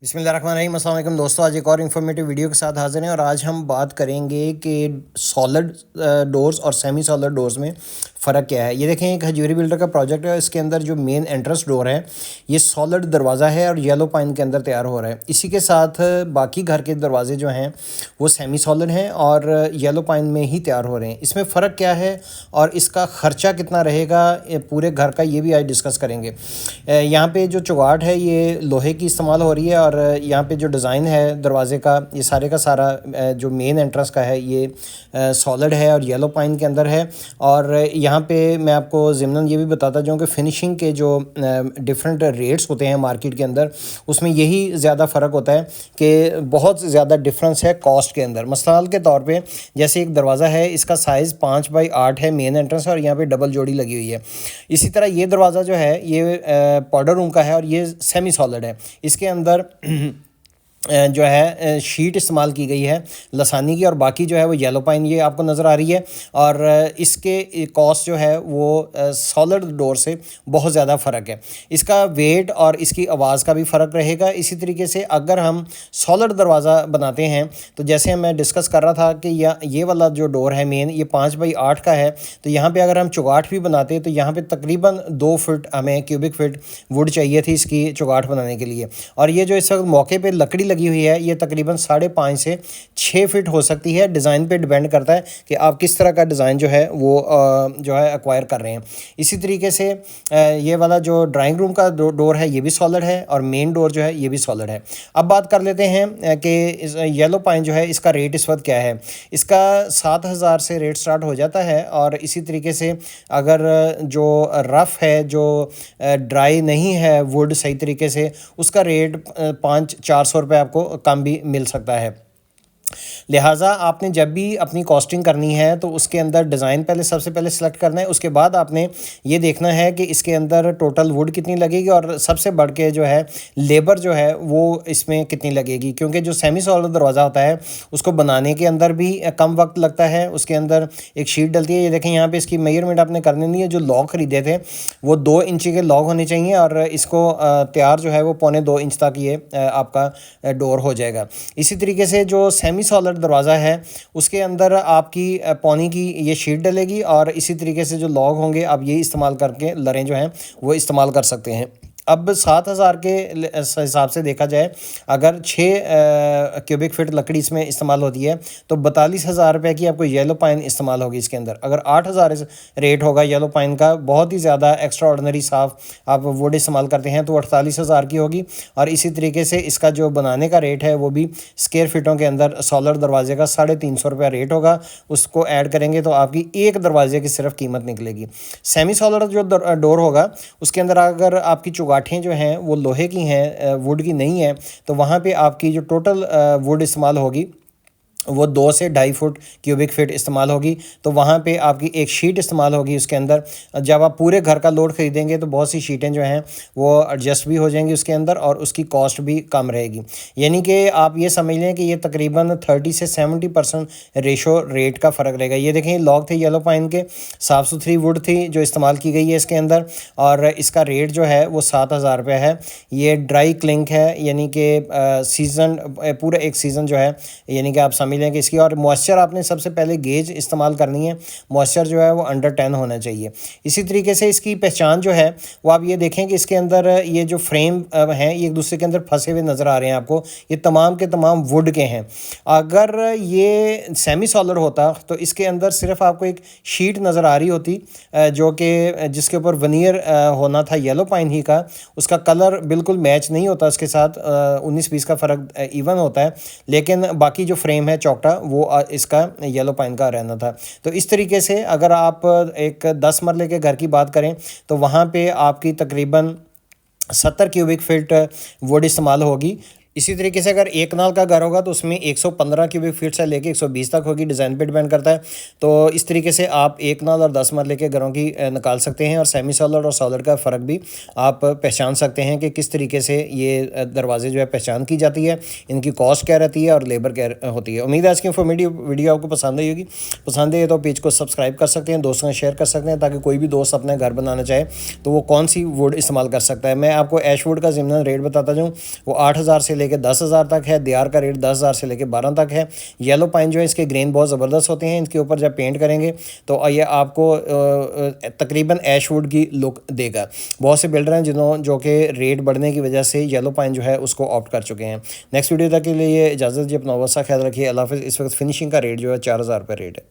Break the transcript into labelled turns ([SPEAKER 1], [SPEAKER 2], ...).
[SPEAKER 1] बिस्मिल्लाहिर्रहमानिर्रहीम, अस्सलाम वालेकुम दोस्तों। आज एक और इन्फॉर्मेटिव वीडियो के साथ हाज़िर हैं और आज हम बात करेंगे कि सॉलिड डोर्स और सेमी सॉलिड डोर्स में फ़र्क क्या है। ये देखें, एक हजूरी बिल्डर का प्रोजेक्ट है। इसके अंदर जो मेन एंट्रेंस डोर है ये सॉलिड दरवाज़ा है और येलो पाइन के अंदर तैयार हो रहा है। इसी के साथ बाकी घर के दरवाजे जो हैं वो सेमी सॉलिड हैं और येलो पाइन में ही तैयार हो रहे हैं। इसमें फ़र्क क्या है और इसका ख़र्चा कितना रहेगा पूरे घर का, ये भी आज डिस्कस करेंगे। यहाँ पे जो चौगाट है ये लोहे की इस्तेमाल हो रही है और यहाँ पे जो डिज़ाइन है दरवाज़े का ये सारे का सारा जो मेन एंट्रेंस का है ये सॉलिड है और येलो पाइन के अंदर है। और यहाँ पे मैं आपको ज़िमनन ये भी बताता जाऊँ कि फ़िनिशिंग के जो डिफरेंट रेट्स होते हैं मार्केट के अंदर, उसमें यही ज़्यादा फ़र्क होता है कि बहुत ज़्यादा डिफरेंस है कॉस्ट के अंदर। मसलाल के तौर पे जैसे एक दरवाज़ा है, इसका साइज़ 5x8 है मेन एंट्रेंस और यहाँ पे डबल जोड़ी लगी हुई है। इसी तरह ये दरवाज़ा जो है ये पाउडर रूम का है और ये सेमी सॉलिड है। इसके अंदर जो है शीट इस्तेमाल की गई है लसानी की और बाकी जो है वो येलो पाइन ये आपको नज़र आ रही है। और इसके कॉस्ट जो है वो सॉलिड डोर से बहुत ज़्यादा फ़र्क है। इसका वेट और इसकी आवाज़ का भी फ़र्क रहेगा। इसी तरीके से अगर हम सॉलिड दरवाज़ा बनाते हैं तो जैसे मैं डिस्कस कर रहा था कि ये वाला जो डोर है मेन ये 5x8 का है, तो यहाँ पे अगर हम चौगाट भी बनाते हैं तो यहाँ पे तकरीबन 2 फुट हमें क्यूबिक फीट वुड चाहिए थी इसकी चौगाट बनाने के लिए। और ये जो इस वक्त मौके पे लकड़ी लगी हुई है ये तकरीबन 5.5 से 6 फीट हो सकती है। डिज़ाइन पे डिपेंड करता है कि आप किस तरह का डिज़ाइन जो है वो जो है एक्वायर कर रहे हैं। इसी तरीके से ये वाला जो ड्राइंग रूम का डोर है ये भी सॉलिड है और मेन डोर जो है ये भी सॉलिड है। अब बात कर लेते हैं कि येलो पाइन जो है इसका रेट इस वक्त क्या है। इसका 7,000 से रेट स्टार्ट हो जाता है और इसी तरीके से अगर जो रफ़ है, जो ड्राई नहीं है वुड सही तरीके से, उसका रेट 500-400 रुपये आपको कम भी मिल सकता है। लिहाजा आपने जब भी अपनी कॉस्टिंग करनी है तो उसके अंदर डिज़ाइन पहले सबसे पहले सेलेक्ट करना है। उसके बाद आपने ये देखना है कि इसके अंदर टोटल वुड कितनी लगेगी और सबसे बढ़ के जो है लेबर जो है वो इसमें कितनी लगेगी, क्योंकि जो सेमी सॉलिड दरवाज़ा होता है उसको बनाने के अंदर भी कम वक्त लगता है। उसके अंदर एक शीट डलती है। ये देखें यहाँ पे इसकी मेजरमेंट आपने करनी नहीं है। जो लॉग ख़रीदे थे वो 2 इंची के लॉग होने चाहिए और इसको तैयार जो है वो 1.25 इंच तक ये आपका डोर हो जाएगा। इसी तरीके से जो सेमी सॉलिड दरवाज़ा है उसके अंदर आपकी पौनी की ये शीट डलेगी और इसी तरीके से जो लॉग होंगे आप ये इस्तेमाल करके लरें जो हैं वो इस्तेमाल कर सकते हैं। अब 7,000 के हिसाब से देखा जाए, अगर 6 क्यूबिक फीट लकड़ी इसमें इस्तेमाल होती है तो 42,000 रुपये की आपको येलो पाइन इस्तेमाल होगी इसके अंदर। अगर 8,000 रेट होगा येलो पाइन का, बहुत ही ज़्यादा एक्स्ट्रा ऑर्डनरी साफ़ आप वुड इस्तेमाल करते हैं, तो 48,000 की होगी। और इसी तरीके से इसका जो बनाने का रेट है वो भी स्क्वायर फीटों के अंदर सॉलिड दरवाजे का 350 रुपये रेट होगा। उसको ऐड करेंगे तो आपकी एक दरवाजे की सिर्फ कीमत निकलेगी। सेमी सॉलिड जो डोर होगा उसके अंदर अगर आपकी चौगाठें जो हैं वो लोहे की हैं, वुड की नहीं है, तो वहाँ पे आपकी जो टोटल वुड इस्तेमाल होगी वो 2 से 2.5 फुट क्यूबिक फीट इस्तेमाल होगी। तो वहाँ पे आपकी एक शीट इस्तेमाल होगी उसके अंदर। जब आप पूरे घर का लोड ख़रीदेंगे तो बहुत सी शीटें जो हैं वो एडजस्ट भी हो जाएंगी उसके अंदर और उसकी कॉस्ट भी कम रहेगी। यानी कि आप ये समझ लें कि ये तकरीबन 30 से 70% रेशो रेट का फ़र्क रहेगा। ये देखें, लॉग थे येलो पाइन के, साफ़ सुथरी वुड थी जो इस्तेमाल की गई है इसके अंदर और इसका रेट जो है वो 7,000 रुपये है। ये ड्राई क्लिंक है, यानी कि सीज़न पूरा एक सीज़न जो है, यानी कि आप समझ लें कि इसकी। और मॉइस्चर आपने सबसे पहले गेज इस्तेमाल करनी है। मॉइस्चर जो है वो अंडर 10 होना चाहिए। इसी तरीके से इसकी पहचान जो है वो आप ये देखें कि इसके अंदर ये जो फ्रेम हैं ये एक दूसरे के अंदर फंसे हुए नज़र आ रहे हैं आपको। ये तमाम के तमाम वुड के हैं। अगर ये सेमी सॉलिड होता तो इसके अंदर सिर्फ आपको एक शीट नज़र आ रही होती जो कि जिसके ऊपर वनीयर होना था येलो पाइन ही का। उसका कलर बिल्कुल मैच नहीं होता, इसके साथ 19-20 का फ़र्क इवन होता है, लेकिन बाकी जो फ्रेम है चौकटा वो इसका येलो पाइन का रहना था। तो इस तरीके से अगर आप एक 10 मरले के घर की बात करें तो वहाँ पे आपकी तकरीबन 70 क्यूबिक फीट वुड इस्तेमाल होगी। इसी तरीके से अगर एक नाल का घर होगा तो उसमें 115 क्यूबिक फीट से लेके 120 तक होगी, डिज़ाइन पे डिपेंड करता है। तो इस तरीके से आप एक नाल और 10 मरले के घरों की निकाल सकते हैं और सेमी सॉलिड और सॉलिड का फ़र्क भी आप पहचान सकते हैं कि किस तरीके से ये दरवाजे जो है पहचान की जाती है, इनकी कॉस्ट क्या रहती है और लेबर क्या होती है। उम्मीद है आज की इन्फॉर्मेटिव वीडियो आपको पसंद आई होगी। पसंद है तो पेज को सब्सक्राइब कर सकते हैं, दोस्तों से शेयर कर सकते हैं, ताकि कोई भी दोस्त अपने घर बनाना चाहे तो वो कौन सी वुड इस्तेमाल कर सकता है। मैं आपको ऐश वुड का ज़िमनन रेट बताता जाऊँ, वो 8,000 से लेकर 10,000 तक है। दियार का रेट 10,000 से लेकर 12 तक है। येलो पाइन जो है इसके ग्रेन बहुत ज़बरदस्त होते हैं, इनके ऊपर जब पेंट करेंगे तो ये आपको तकरीबन ऐशवुड की लुक देगा। बहुत से बिल्डर हैं जो कि रेट बढ़ने की वजह से येलो पाइन जो है उसको ऑप्ट कर चुके हैं। नेक्स्ट वीडियो तक के लिए इजाज़त दीजिए, अपना वसा ख्याल रखिए। अल्लाह हाफ़िज़। इस वक्त फिनिशिंग का रेट जो है 4,000 रुपये रेट है।